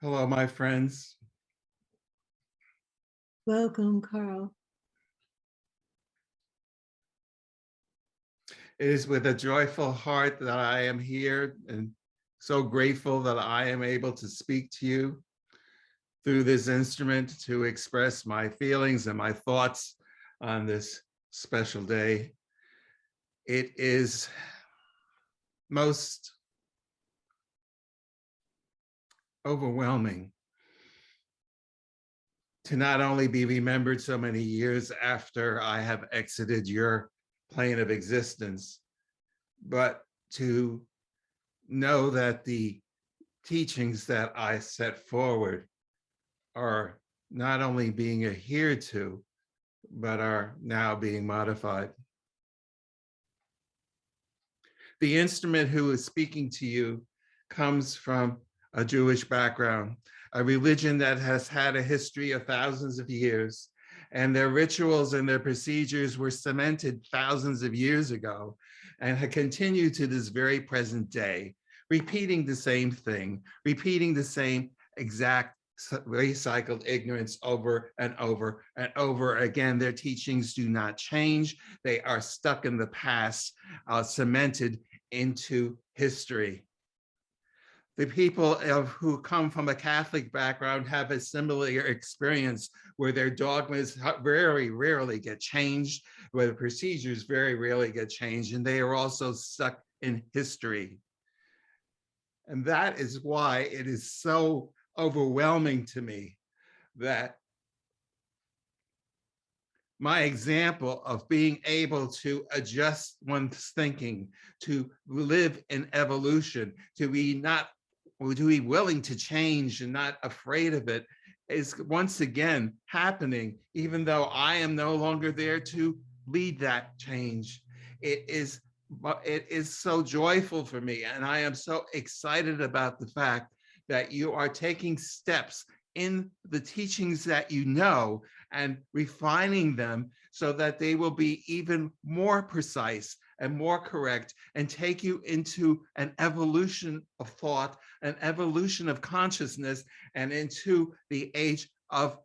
Hello, my friends. Welcome, Carl. It is with a joyful heart that I am here and so grateful that I am able to speak to you through this instrument to express my feelings and my thoughts on this special day. It is most overwhelming to not only be remembered so many years after I have exited your plane of existence, but to know that the teachings that I set forward are not only being adhered to, but are now being modified. The instrument who is speaking to you comes from a Jewish background, a religion that has had a history of thousands of years, and their rituals and their procedures were cemented thousands of years ago and have continued to this very present day, repeating the same thing, repeating the same exact recycled ignorance over and over and over again. Their teachings do not change. They are stuck in the past, cemented into history. The people who come from a Catholic background have a similar experience where their dogmas very rarely get changed, where the procedures very rarely get changed, and they are also stuck in history. And that is why it is so overwhelming to me that my example of being able to adjust one's thinking, to live in evolution, to be willing to change and not afraid of it, is once again happening, even though I am no longer there to lead that change. It is so joyful for me, and I am so excited about the fact that you are taking steps in the teachings that you know and refining them so that they will be even more precise and more correct and take you into an evolution of thought, an evolution of consciousness, and into the age of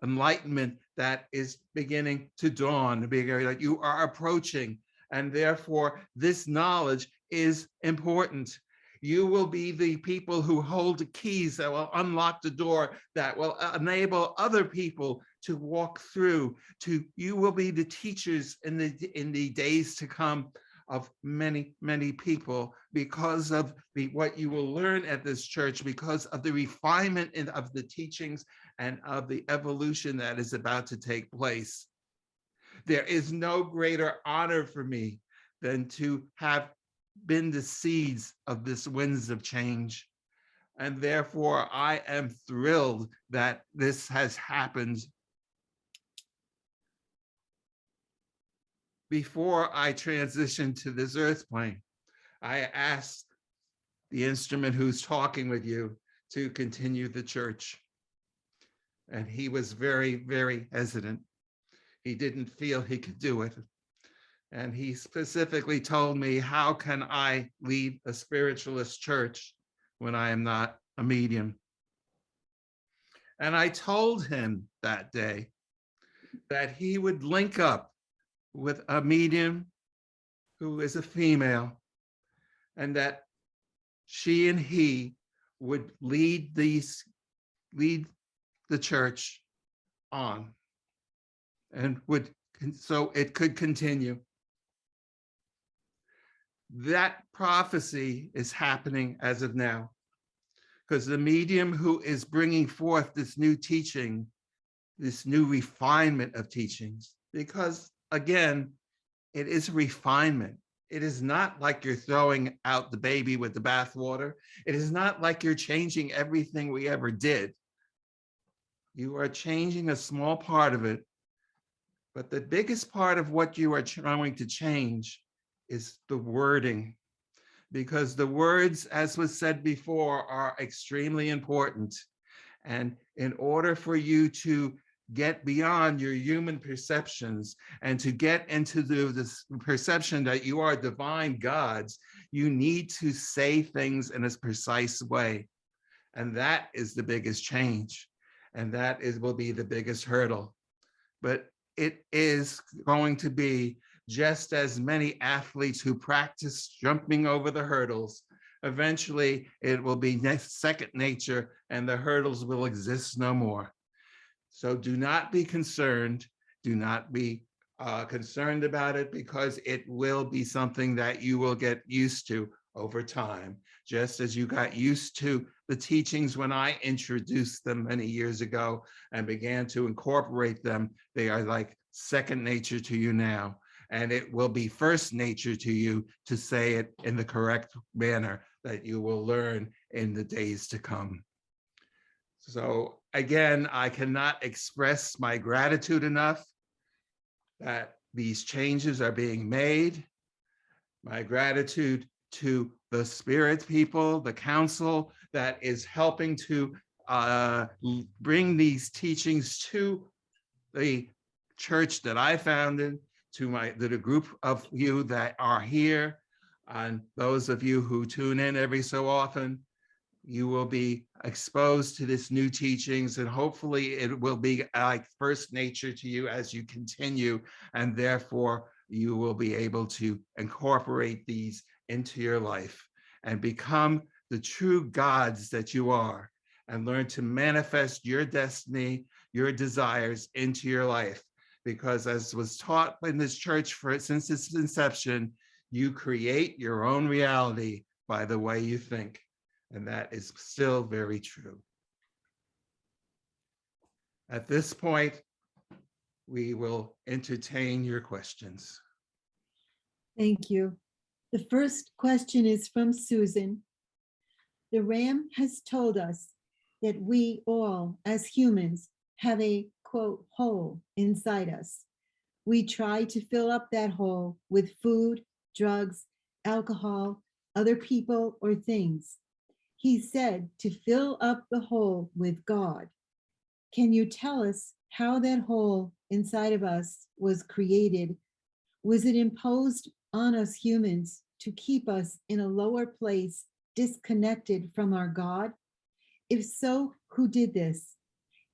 enlightenment that is beginning to dawn, that you are approaching. And therefore, this knowledge is important. You will be the people who hold the keys that will unlock the door, that will enable other people to walk through. You will be the teachers in the days to come of many, many people because of what you will learn at this church, because of the refinement of the teachings and of the evolution that is about to take place. There is no greater honor for me than to have been the seeds of this winds of change. And therefore, I am thrilled that this has happened. Before I transitioned to this earth plane, I asked the instrument who's talking with you to continue the church. And he was very, very hesitant. He didn't feel he could do it. And he specifically told me, how can I lead a spiritualist church when I am not a medium? And I told him that day that he would link up with a medium who is a female, and that she and he would lead the church on, and so it could continue. That prophecy is happening as of now, because the medium who is bringing forth this new teaching, this new refinement of teachings, because again, it is refinement. It is not like you're throwing out the baby with the bathwater. It is not like you're changing everything we ever did. You are changing a small part of it, but the biggest part of what you are trying to change is the wording, because the words, as was said before, are extremely important. And in order for you to get beyond your human perceptions and to get into this perception that you are divine gods, you need to say things in a precise way. And that is the biggest change. And that will be the biggest hurdle. But it is going to be just as many athletes who practice jumping over the hurdles. Eventually, it will be second nature and the hurdles will exist no more. So do not be concerned. Do not be concerned about it, because it will be something that you will get used to over time, just as you got used to the teachings when I introduced them many years ago and began to incorporate them. They are like second nature to you now, and it will be first nature to you to say it in the correct manner that you will learn in the days to come. So again, I cannot express my gratitude enough that these changes are being made. My gratitude to the spirit people, the council that is helping to bring these teachings to the church that I founded, to the group of you that are here, and those of you who tune in every so often. You will be exposed to this new teachings, and hopefully it will be like first nature to you as you continue, and therefore you will be able to incorporate these into your life and become the true gods that you are, and learn to manifest your destiny, your desires into your life. Because as was taught in this church since its inception, you create your own reality by the way you think. And that is still very true. At this point, we will entertain your questions. Thank you. The first question is from Susan. The Ram has told us that we all, as humans, have a, quote, hole inside us. We try to fill up that hole with food, drugs, alcohol, other people, or things. He said to fill up the hole with God. Can you tell us how that hole inside of us was created? Was it imposed on us humans to keep us in a lower place, disconnected from our God? If so, who did this?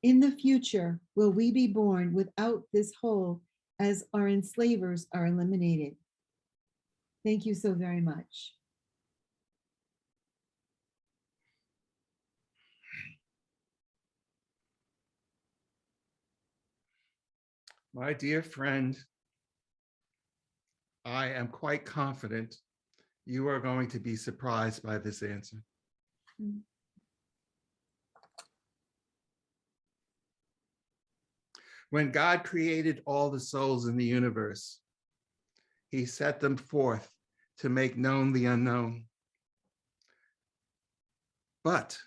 In the future, will we be born without this hole as our enslavers are eliminated? Thank you so very much. My dear friend, I am quite confident you are going to be surprised by this answer. Mm. When God created all the souls in the universe, he set them forth to make known the unknown. But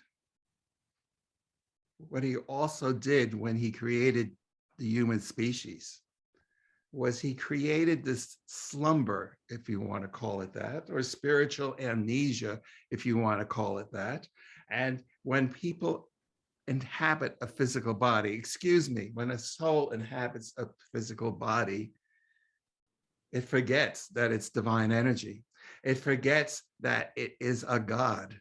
what he also did when he created the human species was he created this slumber, if you want to call it that, or spiritual amnesia, if you want to call it that. And when people inhabit a physical body, when a soul inhabits a physical body, it forgets that it's divine energy. It forgets that it is a God.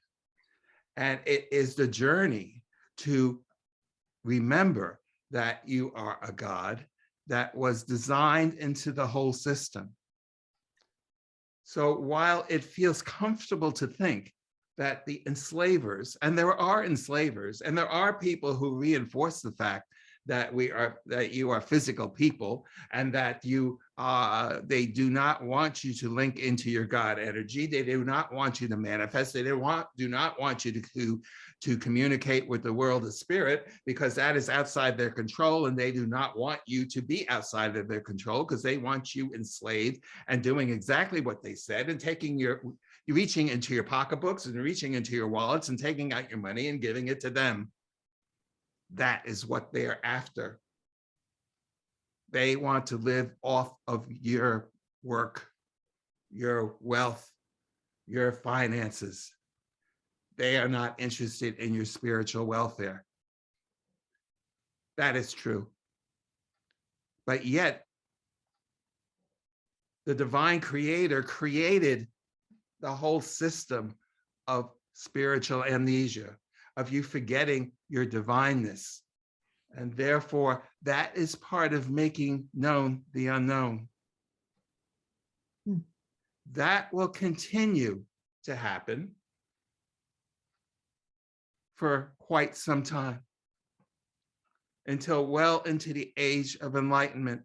And it is the journey to remember that you are a God that was designed into the whole system. So while it feels comfortable to think that the enslavers, and there are enslavers, and there are people who reinforce the fact that you are physical people, and that they do not want you to link into your God energy. They do not want you to manifest. They do not want you to communicate with the world of spirit, because that is outside their control, and they do not want you to be outside of their control, because they want you enslaved and doing exactly what they said, and reaching into your pocketbooks and reaching into your wallets and taking out your money and giving it to them. That is what they're after. They want to live off of your work, your wealth, your finances. They are not interested in your spiritual welfare. That is true. But yet, the divine creator created the whole system of spiritual amnesia, of you forgetting your divineness. And therefore, that is part of making known the unknown. That will continue to happen for quite some time, until well into the age of enlightenment.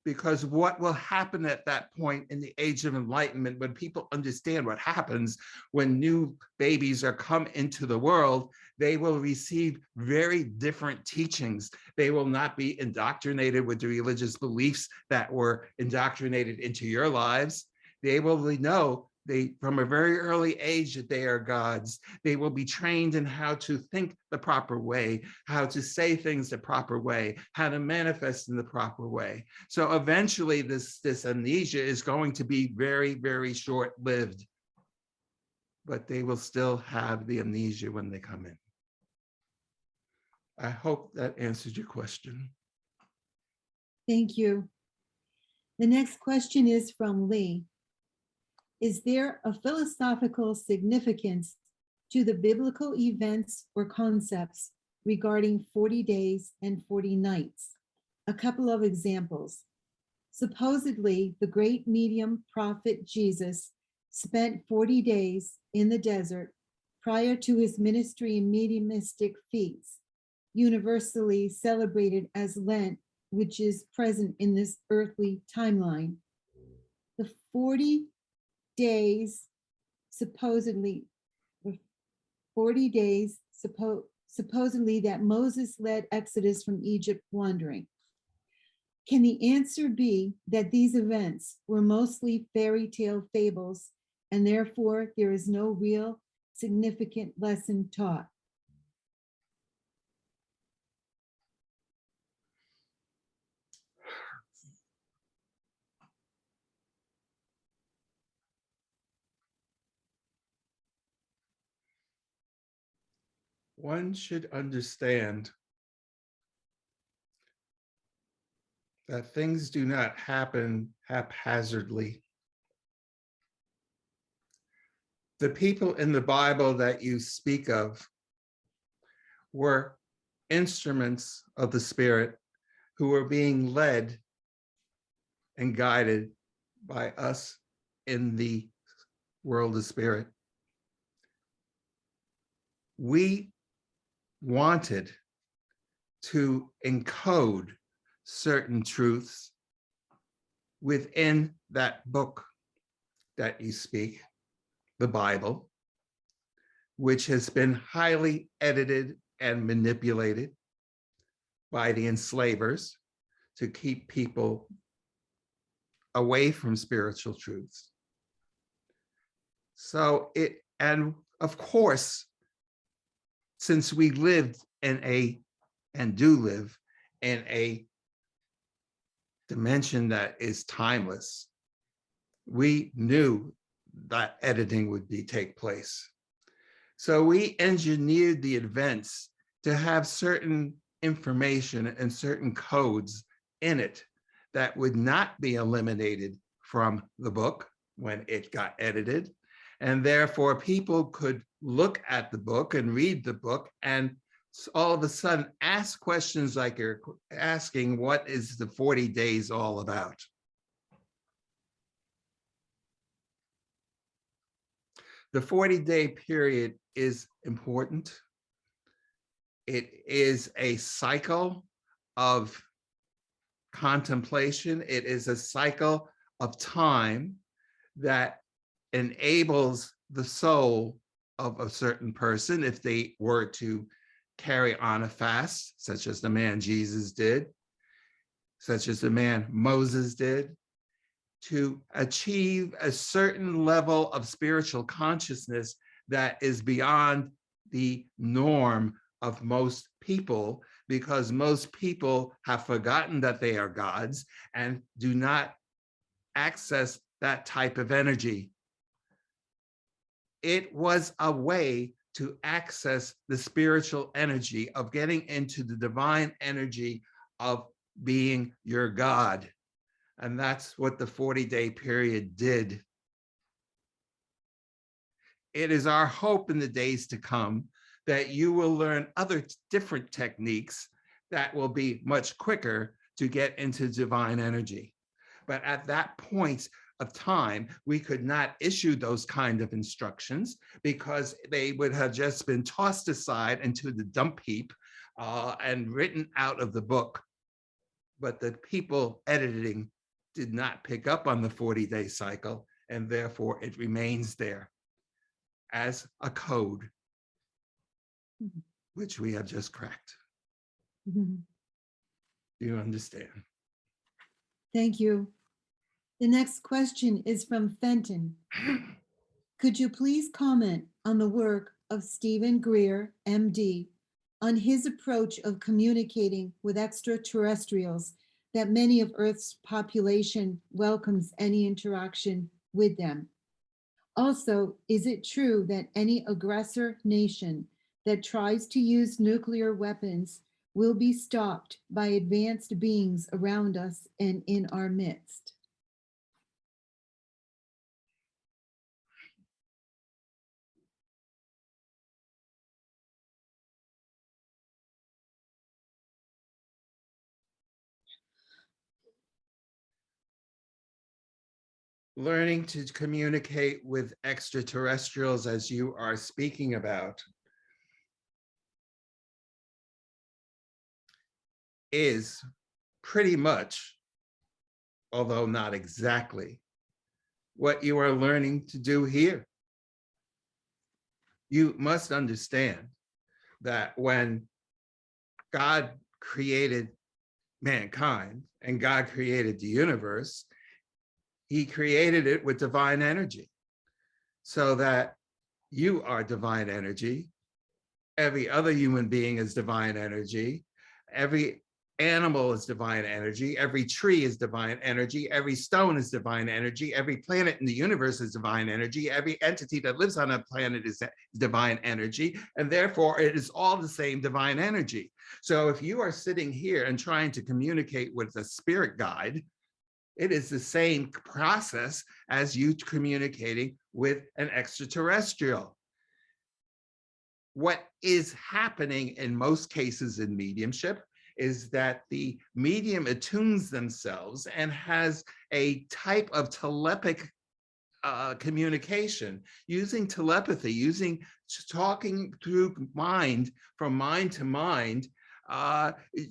Because what will happen at that point in the age of enlightenment, when people understand what happens when new babies are come into the world, they will receive very different teachings. They will not be indoctrinated with the religious beliefs that were indoctrinated into your lives. They will know from a very early age that they are gods. They will be trained in how to think the proper way, how to say things the proper way, how to manifest in the proper way. So eventually this amnesia is going to be very, very short-lived, but they will still have the amnesia when they come in. I hope that answered your question. Thank you. The next question is from Lee. Is there a philosophical significance to the biblical events or concepts regarding 40 days and 40 nights? A couple of examples. Supposedly, the great medium prophet Jesus spent 40 days in the desert prior to his ministry and mediumistic feats, universally celebrated as Lent, which is present in this earthly timeline. The 40 days supposedly that Moses led Exodus from Egypt wandering. Can the answer be that these events were mostly fairy tale fables and therefore there is no real significant lesson taught? One should understand that things do not happen haphazardly. The people in the Bible that you speak of were instruments of the Spirit who were being led and guided by us in the world of spirit. We wanted to encode certain truths within that book that you speak, the Bible, which has been highly edited and manipulated by the enslavers to keep people away from spiritual truths. So and of course, since we lived and do live in a dimension that is timeless, we knew that editing would take place. So we engineered the events to have certain information and certain codes in it that would not be eliminated from the book when it got edited. And therefore people could look at the book and read the book and all of a sudden ask questions like you're asking, what is the 40 days all about? The 40-day period is important. It is a cycle of contemplation. It is a cycle of time that enables the soul of a certain person, if they were to carry on a fast, such as the man Jesus did, such as the man Moses did, to achieve a certain level of spiritual consciousness that is beyond the norm of most people, because most people have forgotten that they are gods and do not access that type of energy. It was a way to access the spiritual energy of getting into the divine energy of being your God. And that's what the 40-day period did. it is our hope in the days to come that you will learn other different techniques that will be much quicker to get into divine energy. But at that point of time, we could not issue those kind of instructions because they would have just been tossed aside into the dump heap and written out of the book. But the people editing did not pick up on the 40-day cycle, and therefore it remains there as a code, which we have just cracked. Mhm. Do you understand? Thank you. The next question is from Fenton. Could you please comment on the work of Stephen Greer, MD, on his approach of communicating with extraterrestrials that many of Earth's population welcomes any interaction with them? Also, is it true that any aggressor nation that tries to use nuclear weapons will be stopped by advanced beings around us and in our midst? Learning to communicate with extraterrestrials as you are speaking about is pretty much, although not exactly, what you are learning to do here. You must understand that when God created mankind and God created the universe, he created it with divine energy, so that you are divine energy. Every other human being is divine energy. Every animal is divine energy. Every tree is divine energy. Every stone is divine energy. Every planet in the universe is divine energy. Every entity that lives on a planet is divine energy. And therefore, it is all the same divine energy. So if you are sitting here and trying to communicate with a spirit guide, it is the same process as you communicating with an extraterrestrial. What is happening in most cases in mediumship is that the medium attunes themselves and has a type of telepathic communication, using telepathy, using talking through mind, from mind to mind,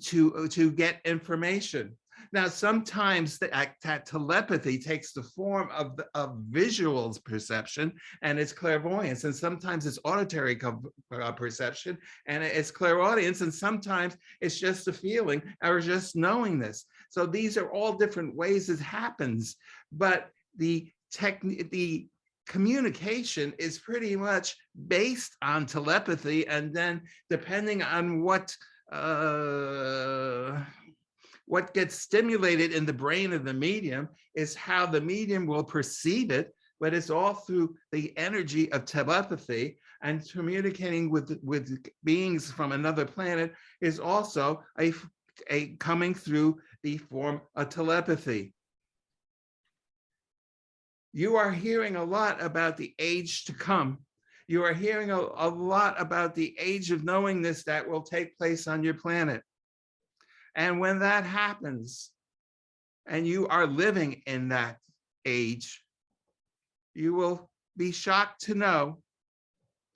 to get information. Now, sometimes that telepathy takes the form of visuals perception and it's clairvoyance, and sometimes it's auditory perception and it's clairaudience, and sometimes it's just a feeling or just knowing this. So these are all different ways it happens, but the communication is pretty much based on telepathy, and then depending on what gets stimulated in the brain of the medium is how the medium will perceive it, but it's all through the energy of telepathy, and communicating with beings from another planet is also a coming through the form of telepathy. You are hearing a lot about the age to come. You are hearing a lot about the age of knowingness that will take place on your planet. And when that happens, and you are living in that age, you will be shocked to know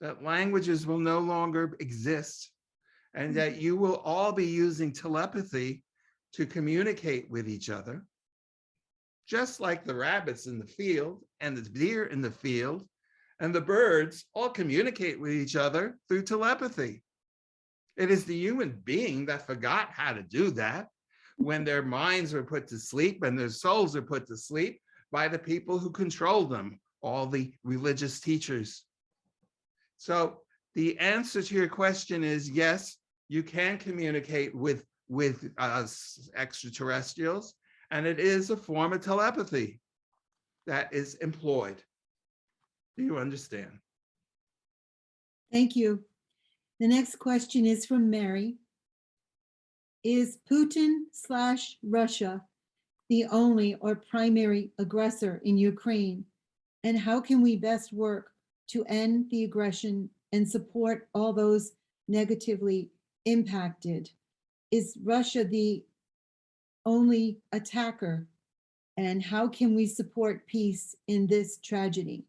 that languages will no longer exist, and that you will all be using telepathy to communicate with each other, just like the rabbits in the field and the deer in the field and the birds all communicate with each other through telepathy. It is the human being that forgot how to do that when their minds were put to sleep and their souls are put to sleep by the people who control them, all the religious teachers. So the answer to your question is yes, you can communicate with extraterrestrials, and it is a form of telepathy that is employed. Do you understand? Thank you. The next question is from Mary. Is Putin/Russia the only or primary aggressor in Ukraine? And how can we best work to end the aggression and support all those negatively impacted? Is Russia the only attacker? And how can we support peace in this tragedy?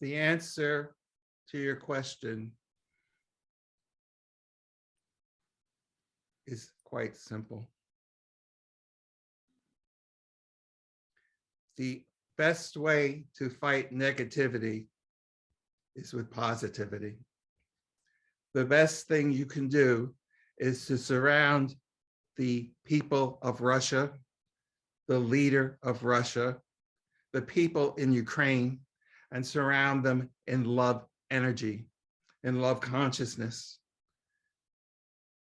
The answer to your question is quite simple. The best way to fight negativity is with positivity. The best thing you can do is to surround the people of Russia, the leader of Russia, the people in Ukraine, and surround them in love energy, in love consciousness.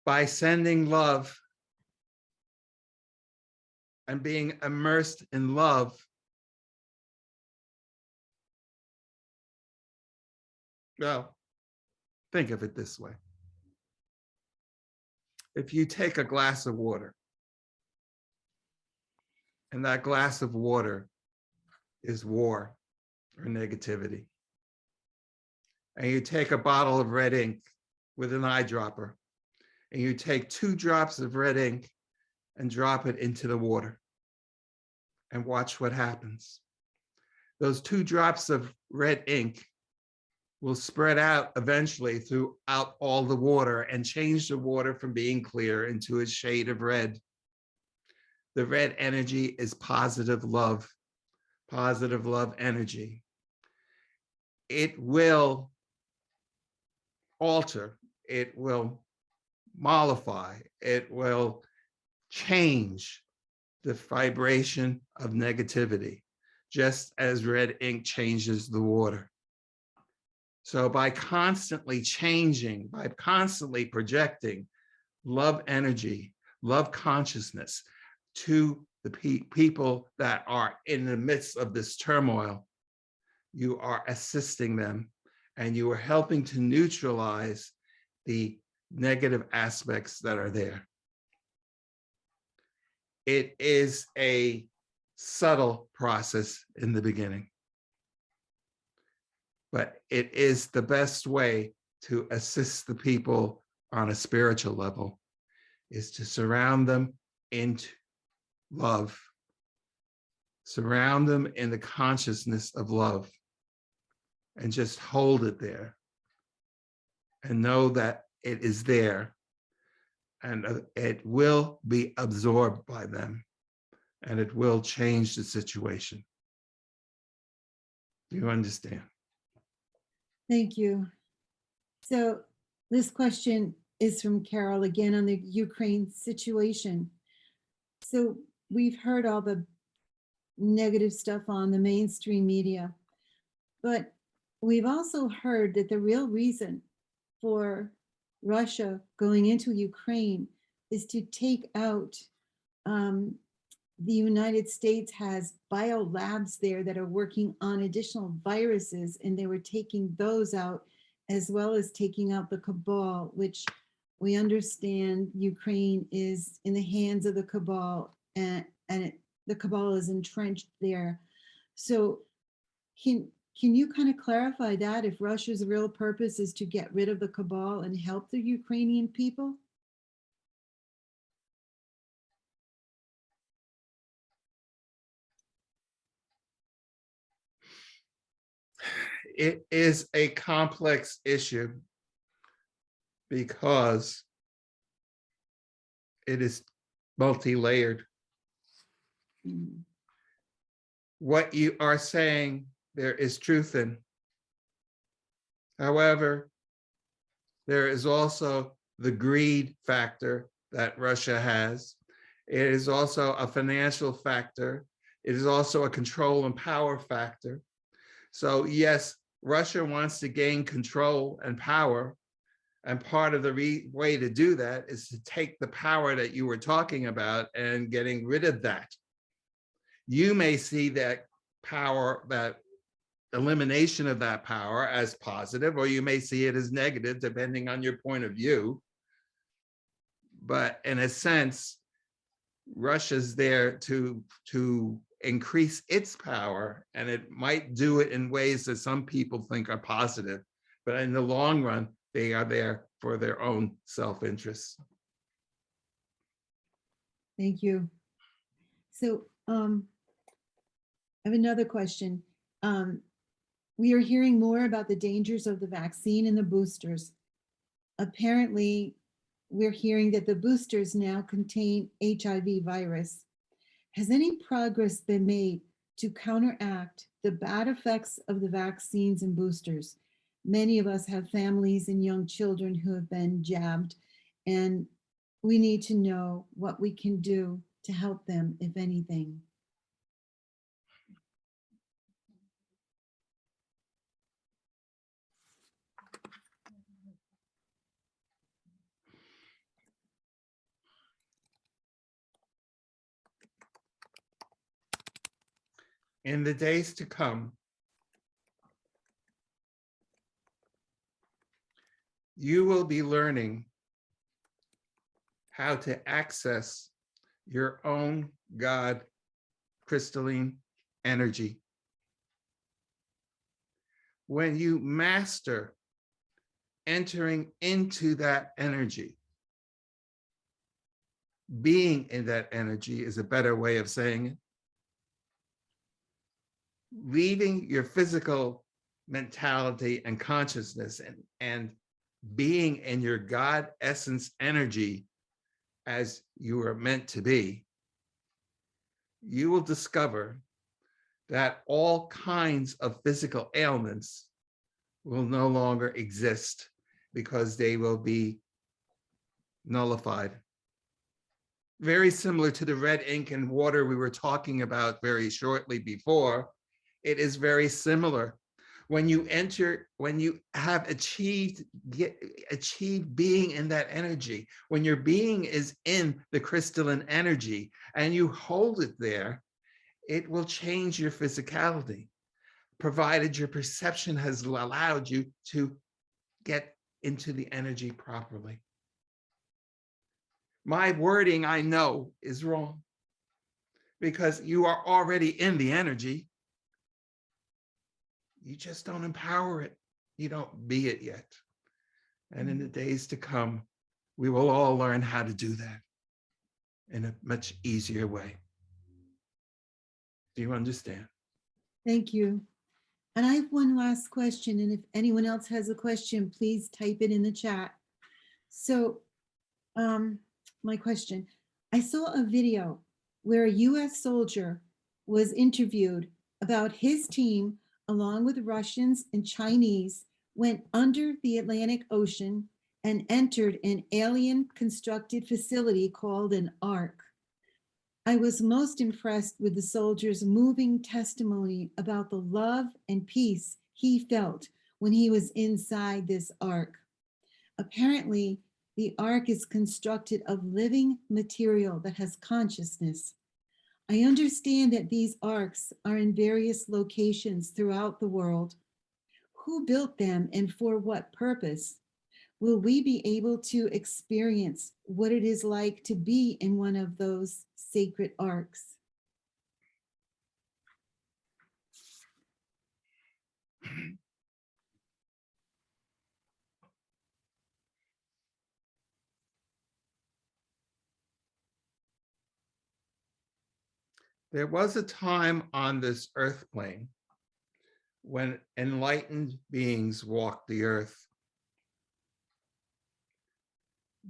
By sending love and being immersed in love, well, think of it this way. If you take a glass of water, and that glass of water is war or negativity, and you take a bottle of red ink with an eyedropper, and you take 2 drops of red ink and drop it into the water, and watch what happens. Those 2 drops of red ink will spread out eventually throughout all the water and change the water from being clear into a shade of red. The red energy is positive love energy. It will alter, it will mollify, it will change the vibration of negativity, just as red ink changes the water. So by constantly changing, by constantly projecting love energy, love consciousness to the people that are in the midst of this turmoil, you are assisting them and you are helping to neutralize the negative aspects that are there. It is a subtle process in the beginning, but it is the best way to assist the people on a spiritual level, is to surround them in love, surround them in the consciousness of love, and just hold it there and know that it is there and it will be absorbed by them and it will change the situation. Do you understand? Thank you. So this question is from Carol again on the Ukraine situation. So we've heard all the negative stuff on the mainstream media, but we've also heard that the real reason for Russia going into Ukraine is to take out, the United States has biolabs there that are working on additional viruses, and they were taking those out, as well as taking out the cabal, which we understand Ukraine is in the hands of the cabal, and the cabal is entrenched there. So can you kind of clarify that, if Russia's real purpose is to get rid of the cabal and help the Ukrainian people? It is a complex issue because it is multi-layered. Mm. What you are saying, there is truth in. However, there is also the greed factor that Russia has. It is also a financial factor. It is also a control and power factor. So yes, Russia wants to gain control and power. And part of the way to do that is to take the power that you were talking about and getting rid of that. You may see that power, that elimination of that power as positive, or you may see it as negative, depending on your point of view. But in a sense, Russia's there to increase its power, and it might do it in ways that some people think are positive, but in the long run, they are there for their own self-interest. Thank you. So I have another question. We are hearing more about the dangers of the vaccine and the boosters. Apparently, we're hearing that the boosters now contain HIV virus. Has any progress been made to counteract the bad effects of the vaccines and boosters? Many of us have families and young children who have been jabbed, and we need to know what we can do to help them, if anything. In the days to come, you will be learning how to access your own God crystalline energy. When you master entering into that energy, being in that energy is a better way of saying it. Leaving your physical mentality and consciousness and being in your God essence energy as you are meant to be, you will discover that all kinds of physical ailments will no longer exist because they will be nullified. Very similar to the red ink and water we were talking about very shortly before, it is very similar. When you enter, when you have achieved being in that energy, when your being is in the crystalline energy and you hold it there, it will change your physicality, provided your perception has allowed you to get into the energy properly. My wording, I know, is wrong because you are already in the energy. You just don't empower it. You don't be it yet. And in the days to come, we will all learn how to do that in a much easier way. Do you understand? Thank you. And I have one last question, and if anyone else has a question, please type it in the chat. So my question, I saw a video where a US soldier was interviewed about his team, along with Russians and Chinese, went under the Atlantic Ocean and entered an alien constructed facility called an Ark. I was most impressed with the soldier's moving testimony about the love and peace he felt when he was inside this Ark. Apparently, the Ark is constructed of living material that has consciousness. I understand that these Arks are in various locations throughout the world. Who built them and for what purpose? Will we be able to experience what it is like to be in one of those sacred Arks? There was a time on this earth plane when enlightened beings walked the earth.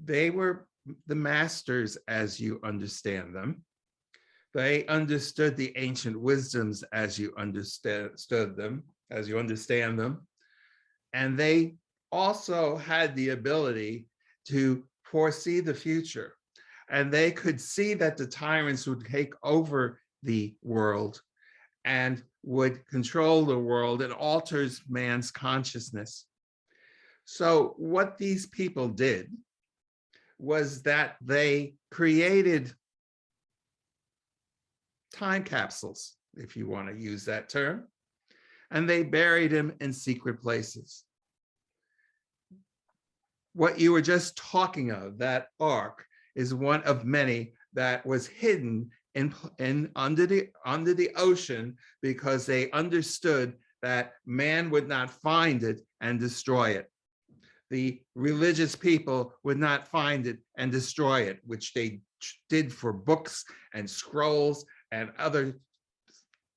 They were the masters as you understand them. They understood the ancient wisdoms as you understand them. And they also had the ability to foresee the future. And they could see that the tyrants would take over the world and would control the world. It alters man's consciousness. So what these people did was that they created time capsules, if you want to use that term. and they buried him in secret places. What you were just talking of, that ark, is one of many that was hidden in under the ocean, because they understood that man would not find it and destroy it. The religious people would not find it and destroy it, which they did for books and scrolls and other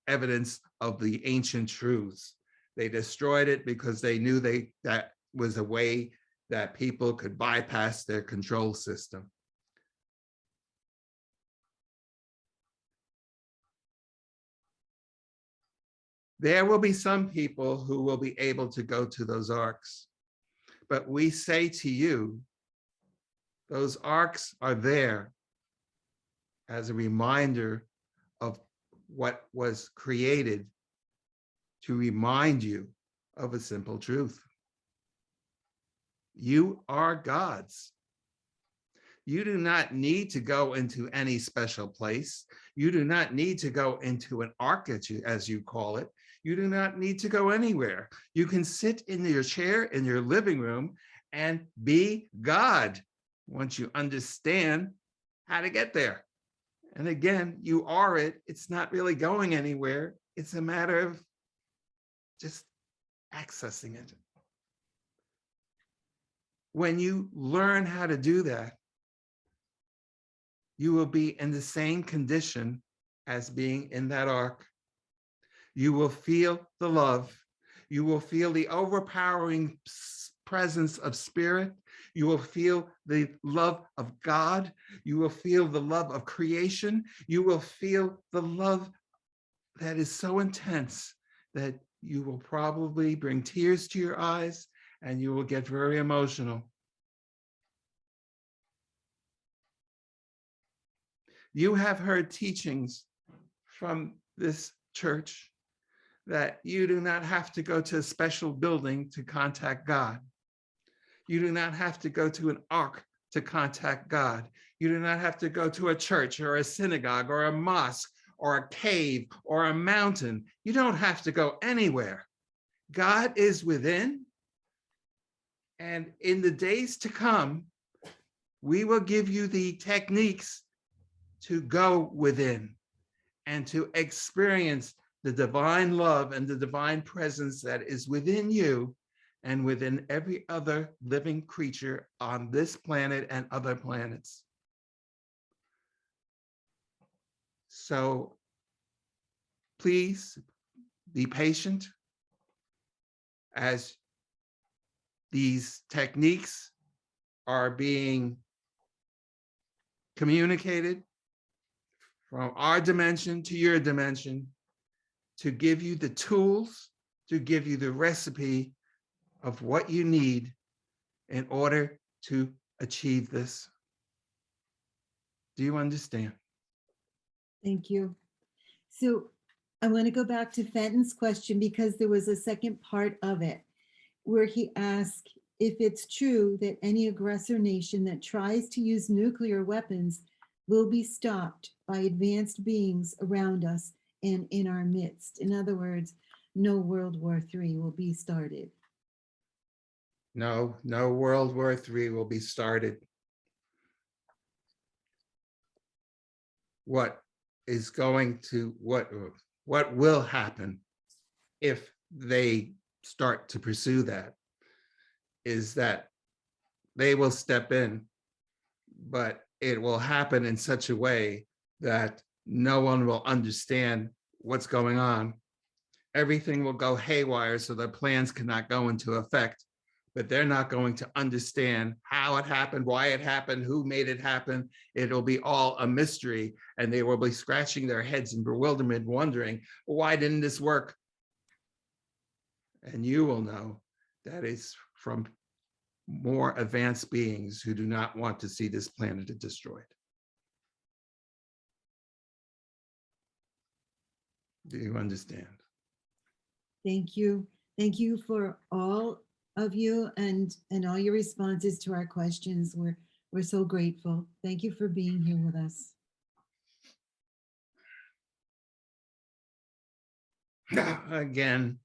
evidence of the ancient truths. They destroyed it because they knew that was a way that people could bypass their control system. There will be some people who will be able to go to those arks, but we say to you, those arks are there as a reminder of what was created to remind you of a simple truth. You are God's. You do not need to go into any special place. You do not need to go into an ark, as you call it. You do not need to go anywhere. You can sit in your chair in your living room and be God once you understand how to get there. And again, you are it. It's not really going anywhere. It's a matter of just accessing it. When you learn how to do that, you will be in the same condition as being in that ark. You will feel the love. You will feel the overpowering presence of spirit. You will feel the love of God. You will feel the love of creation. You will feel the love that is so intense that you will probably bring tears to your eyes and you will get very emotional. You have heard teachings from this church that you do not have to go to a special building to contact God. You do not have to go to an ark to contact God. You do not have to go to a church or a synagogue or a mosque or a cave or a mountain. You don't have to go anywhere. God is within. And in the days to come, we will give you the techniques to go within and to experience the divine love and the divine presence that is within you and within every other living creature on this planet and other planets. So please be patient as these techniques are being communicated from our dimension to your dimension to give you the tools, to give you the recipe of what you need in order to achieve this. Do you understand? Thank you. So I want to go back to Fenton's question because there was a second part of it where he asked if it's true that any aggressor nation that tries to use nuclear weapons will be stopped by advanced beings around us and in our midst. In other words, no World War III will be started. No, no World War III will be started. What will happen if they start to pursue that is that they will step in, but it will happen in such a way that no one will understand what's going on. Everything will go haywire, so their plans cannot go into effect, but they're not going to understand how it happened, why it happened, who made it happen. It'll be all a mystery, and they will be scratching their heads in bewilderment, wondering, why didn't this work? And you will know that it's from more advanced beings who do not want to see this planet destroyed. Do you understand? Thank you. Thank you for all of you and all your responses to our questions. We're so grateful. Thank you for being here with us. Again,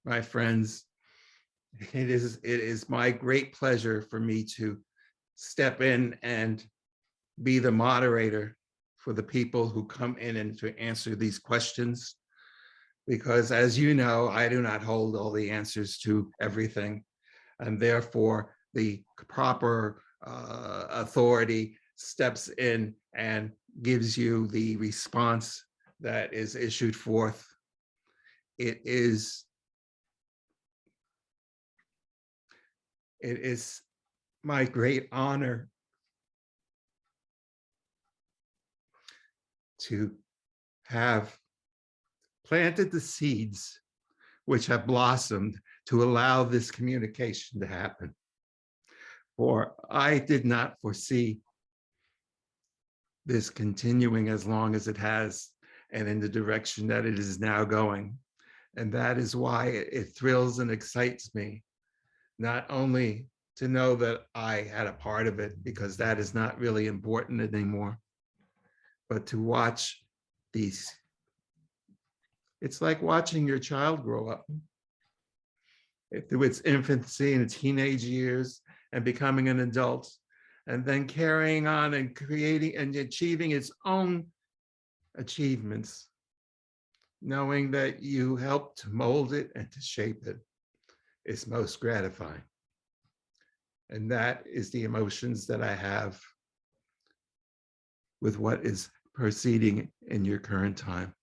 my friends, it is my great pleasure for me to step in and be the moderator for the people who come in and to answer these questions. Because as you know, I do not hold all the answers to everything. And therefore, the proper authority steps in and gives you the response that is issued forth. It is my great honor to have planted the seeds which have blossomed to allow this communication to happen. For I did not foresee this continuing as long as it has and in the direction that it is now going. And that is why it thrills and excites me, not only to know that I had a part of it, because that is not really important anymore, but to watch these. It's like watching your child grow up through its infancy and its teenage years and becoming an adult, and then carrying on and creating and achieving its own achievements, knowing that you helped to mold it and to shape it is most gratifying. And that is the emotions that I have with what is proceeding in your current time.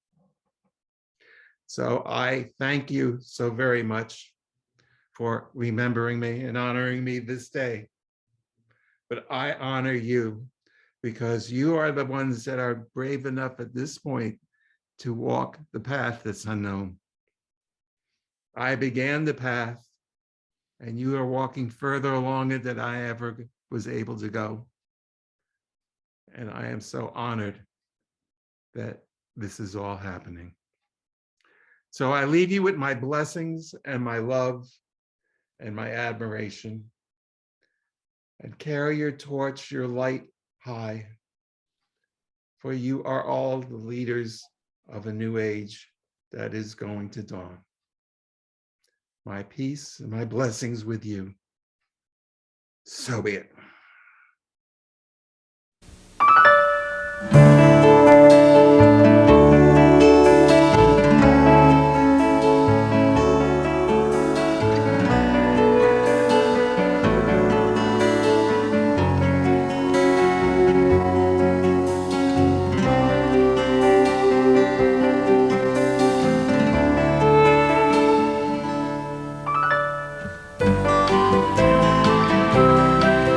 So I thank you so very much for remembering me and honoring me this day. But I honor you because you are the ones that are brave enough at this point to walk the path that's unknown. I began the path and you are walking further along it than I ever was able to go. And I am so honored that this is all happening. So I leave you with my blessings and my love and my admiration. And carry your torch, your light high, for you are all the leaders of a new age that is going to dawn. My peace and my blessings with you. So be it.